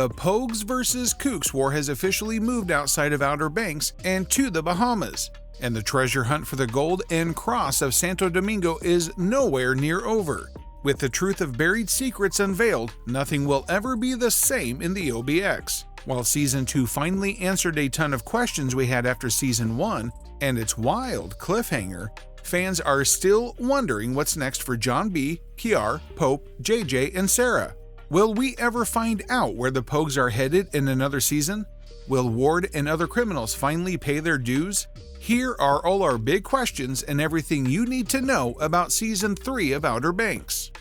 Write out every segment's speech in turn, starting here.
The Pogues vs. Kooks war has officially moved outside of Outer Banks and to the Bahamas, and the treasure hunt for the gold and cross of Santo Domingo is nowhere near over. With the truth of buried secrets unveiled, nothing will ever be the same in the OBX. While Season 2 finally answered a ton of questions we had after Season 1 and its wild cliffhanger, fans are still wondering what's next for John B., Kiar, Pope, JJ, and Sarah. Will we ever find out where the Pogues are headed in another season? Will Ward and other criminals finally pay their dues? Here are all our big questions and everything you need to know about Season 3 of Outer Banks.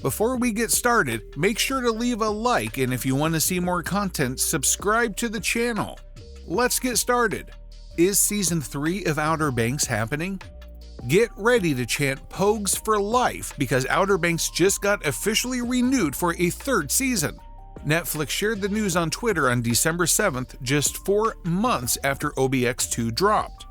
Before we get started, make sure to leave a like, and if you want to see more content, subscribe to the channel. Let's get started. Is Season 3 of Outer Banks happening? Get ready to chant Pogues for life because Outer Banks just got officially renewed for a third season. Netflix shared the news on Twitter on December 7th, just 4 months after OBX2 dropped.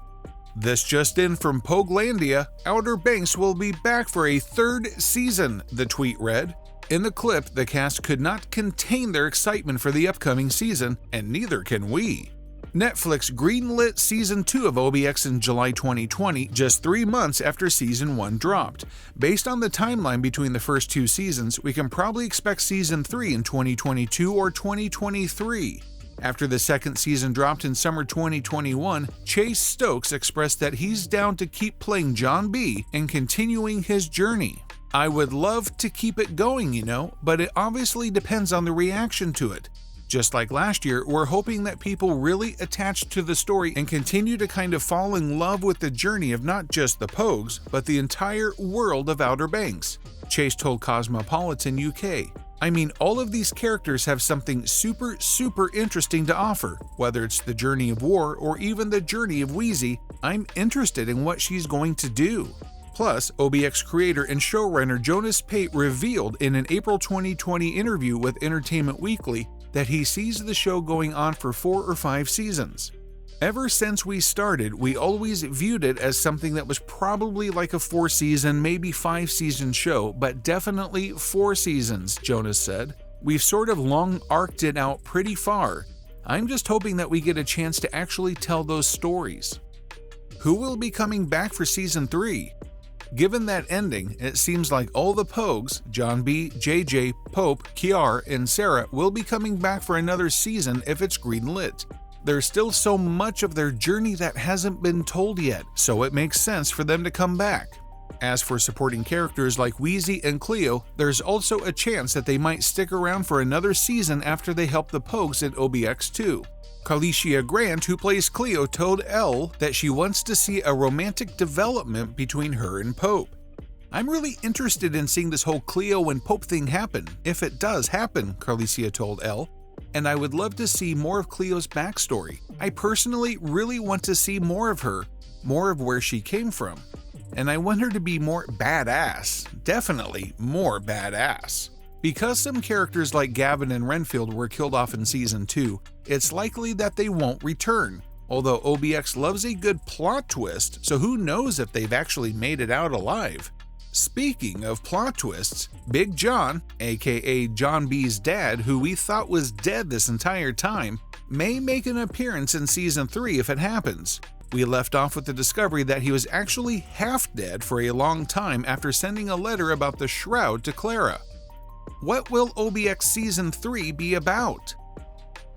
This just in from Pogelandia, Outer Banks will be back for a third season, the tweet read. In the clip, the cast could not contain their excitement for the upcoming season, and neither can we. Netflix greenlit Season 2 of OBX in July 2020, just 3 months after Season 1 dropped. Based on the timeline between the first 2 seasons, we can probably expect Season 3 in 2022 or 2023. After the second season dropped in summer 2021, Chase Stokes expressed that he's down to keep playing John B. and continuing his journey. I would love to keep it going, but it obviously depends on the reaction to it. Just like last year, we're hoping that people really attach to the story and continue to kind of fall in love with the journey of not just the Pogues, but the entire world of Outer Banks, Chase told Cosmopolitan UK. I mean, all of these characters have something super interesting to offer. Whether it's the journey of War or even the journey of Wheezy, I'm interested in what she's going to do. Plus, OBX creator and showrunner Jonas Pate revealed in an April 2020 interview with Entertainment Weekly that he sees the show going on for 4 or 5 seasons. Ever since we started, we always viewed it as something that was probably like a 4-season, maybe 5-season show, but definitely 4 seasons, Jonas said. We've sort of long arced it out pretty far. I'm just hoping that we get a chance to actually tell those stories. Who will be coming back for Season 3? Given that ending, it seems like all the Pogues, John B., JJ, Pope, Kiar, and Sarah, will be coming back for another season if it's greenlit. There's still so much of their journey that hasn't been told yet, so it makes sense for them to come back. As for supporting characters like Wheezy and Cleo, there's also a chance that they might stick around for another season after they help the Pogues in OBX2. Carlicia Grant, who plays Cleo, told Elle that she wants to see a romantic development between her and Pope. I'm really interested in seeing this whole Cleo and Pope thing happen, if it does happen, Carlicia told Elle. And I would love to see more of Cleo's backstory. I personally really want to see more of her, more of where she came from. And I want her to be more badass, definitely more badass. Because some characters like Gavin and Renfield were killed off in Season 2, it's likely that they won't return. Although OBX loves a good plot twist, so who knows if they've actually made it out alive. Speaking of plot twists, Big John, aka John B's dad, who we thought was dead this entire time, may make an appearance in Season 3 if it happens. We left off with the discovery that he was actually half dead for a long time after sending a letter about the shroud to Clara. What will OBX Season 3 be about?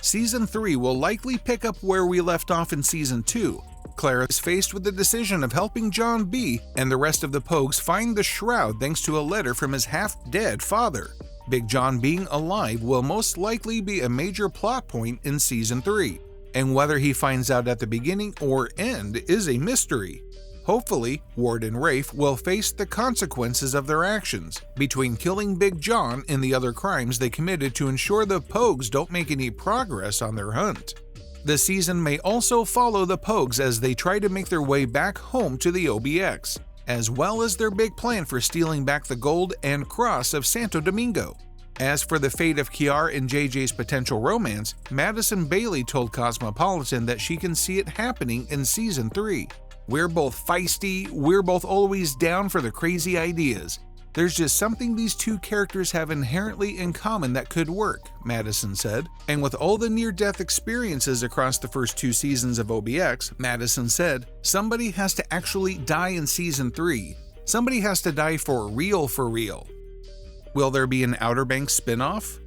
Season 3 will likely pick up where we left off in Season 2. Clara is faced with the decision of helping John B. and the rest of the Pogues find the shroud thanks to a letter from his half-dead father. Big John being alive will most likely be a major plot point in Season 3, and whether he finds out at the beginning or end is a mystery. Hopefully, Ward and Rafe will face the consequences of their actions, between killing Big John and the other crimes they committed to ensure the Pogues don't make any progress on their hunt. The season may also follow the Pogues as they try to make their way back home to the OBX, as well as their big plan for stealing back the gold and cross of Santo Domingo. As for the fate of Kiar and JJ's potential romance, Madison Bailey told Cosmopolitan that she can see it happening in Season 3. We're both feisty, we're both always down for the crazy ideas. There's just something these two characters have inherently in common that could work, Madison said. And with all the near-death experiences across the first 2 seasons of OBX, Madison said, somebody has to actually die in Season 3. Somebody has to die for real for real. Will there be an Outer Banks spinoff?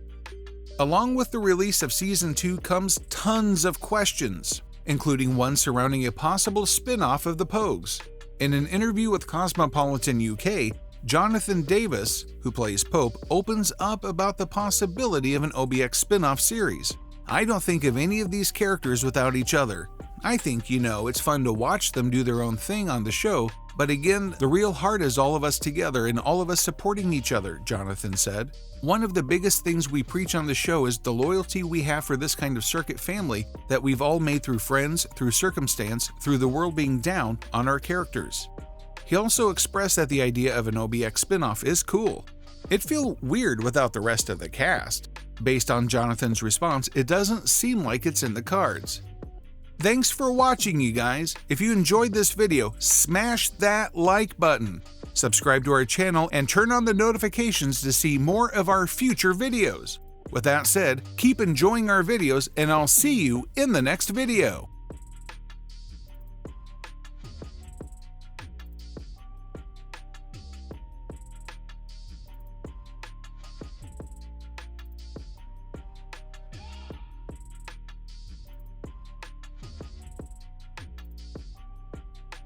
Along with the release of Season 2 comes tons of questions, including one surrounding a possible spin-off of the Pogues. In an interview with Cosmopolitan UK, Jonathan Davis, who plays Pope, opens up about the possibility of an OBX spin-off series. I don't think of any of these characters without each other. I think, it's fun to watch them do their own thing on the show, but again, the real heart is all of us together and all of us supporting each other, Jonathan said. One of the biggest things we preach on the show is the loyalty we have for this kind of circuit family that we've all made through friends, through circumstance, through the world being down on our characters. He also expressed that the idea of an OBX spinoff is cool. It'd feel weird without the rest of the cast. Based on Jonathan's response, it doesn't seem like it's in the cards. Thanks for watching, you guys. If you enjoyed this video, smash that like button. Subscribe to our channel and turn on the notifications to see more of our future videos. With that said, keep enjoying our videos and I'll see you in the next video.